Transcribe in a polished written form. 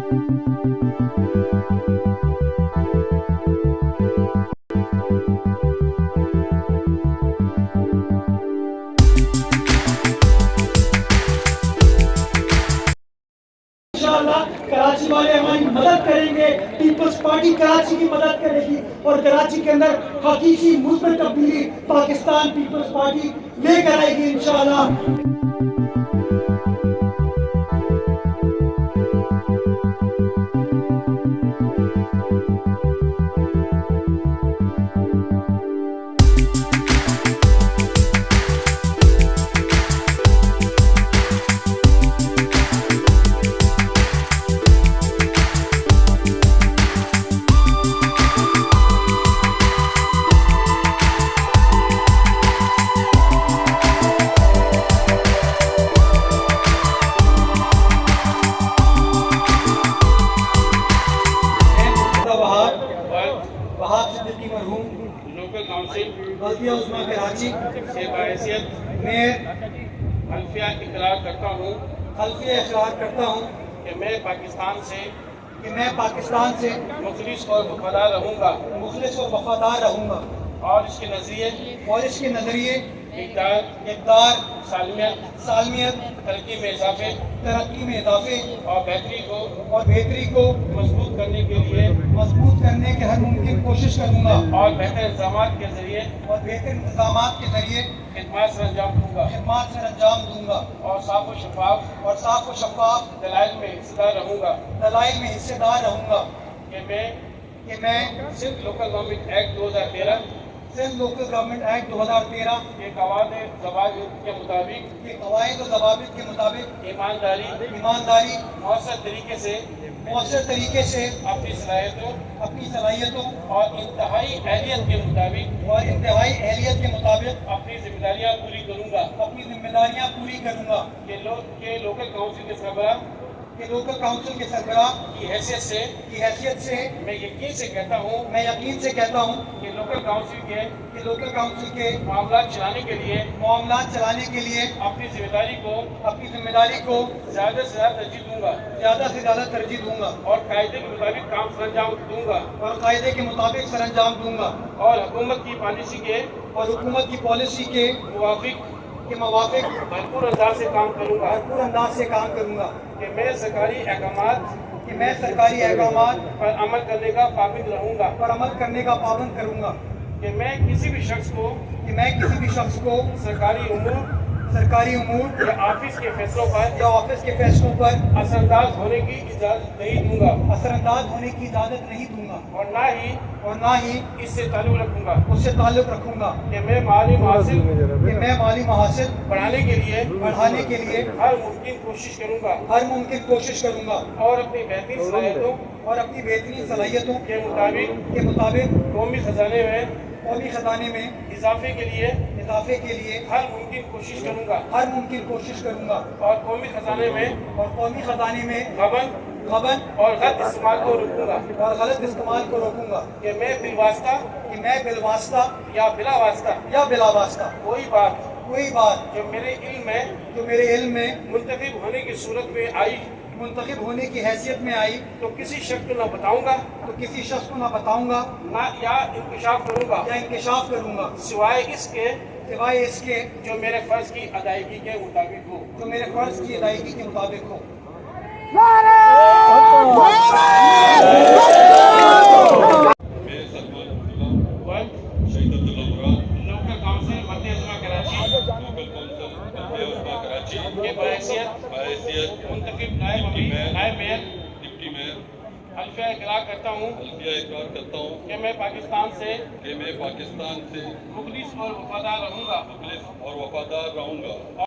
کراچی والے ہماری مدد کریں گے، پیپلز پارٹی کراچی کی مدد کرے گی اور کراچی کے اندر حقیقی مثبت تبدیلی پاکستان پیپلز پارٹی لے کر آئے گی انشاءاللہ۔ لوکل کونسل بلدیہ عظمیٰ کراچی سے بحیثیت میں خلفیہ اقرار کرتا ہوں کہ میں پاکستان سے مخلص اور وفادار رہوں گا اور اس کے نظریے اقدار سالمیت ترقی میں اضافے اور بہتری کو مضبوط کرنے کے ہر ممکن کوشش کروں گا اور بہتر انتظامات کے ذریعے خدمات سر انجام دوں گا اور صاف و شفاف دلائل میں حصہ دار رہوں گا کہ میں سندھ لوکل گورنمنٹ ایکٹ 2013 کے قواعد و ضوابط کے مطابق ایمانداری مؤثر طریقے سے اپنی صلاحیتوں اور انتہائی اہلیت کے مطابق اپنی ذمہ داریاں پوری کروں گا کہ لوکل کونسل کے سربراہ کی حیثیت سے میں یقین سے کہتا ہوں کہ لوکل کونسل کے معاملات چلانے کے لیے اپنی ذمہ داری کو زیادہ سے زیادہ ترجیح دوں گا اور قاعدے کے مطابق کام سر انجام دوں گا اور حکومت کی پالیسی کے موافق بھرپور انداز سے کام کروں گا کہ میں سرکاری احکامات پر عمل کرنے کا پابند کروں گا کہ میں کسی بھی شخص کو سرکاری امور یا آفس کے فیصلوں پر اثر انداز ہونے کی اجازت نہیں دوں گا اور نہ ہی اس سے تعلق رکھوں گا کہ میں مالی محاصل بڑھانے کے لیے ہر ممکن کوشش کروں گا اور اپنی بہترین صلاحیتوں کے مطابق قومی خزانے میں اضافے کے لیے ہر ممکن کوشش کروں گا اور قومی خزانے میں غبن اور غلط استعمال کو روکوں گا کہ میں بالواسطہ یا بلا واسطہ کوئی بات جو میرے علم میں منتخب ہونے کی حیثیت میں آئی تو کسی شخص کو نہ بتاؤں گا یا انکشاف کروں گا سوائے اس کے جو میرے فرض کی ادائیگی کے مطابق ہو لوکل کونسل مدی عظمیٰ کراچی کے بحیثیت منتخب نائب میئر ڈپٹی میئر حلفیہ اقرار کرتا ہوں کہ میں پاکستان سے مخلص اور وفادار رہوں گا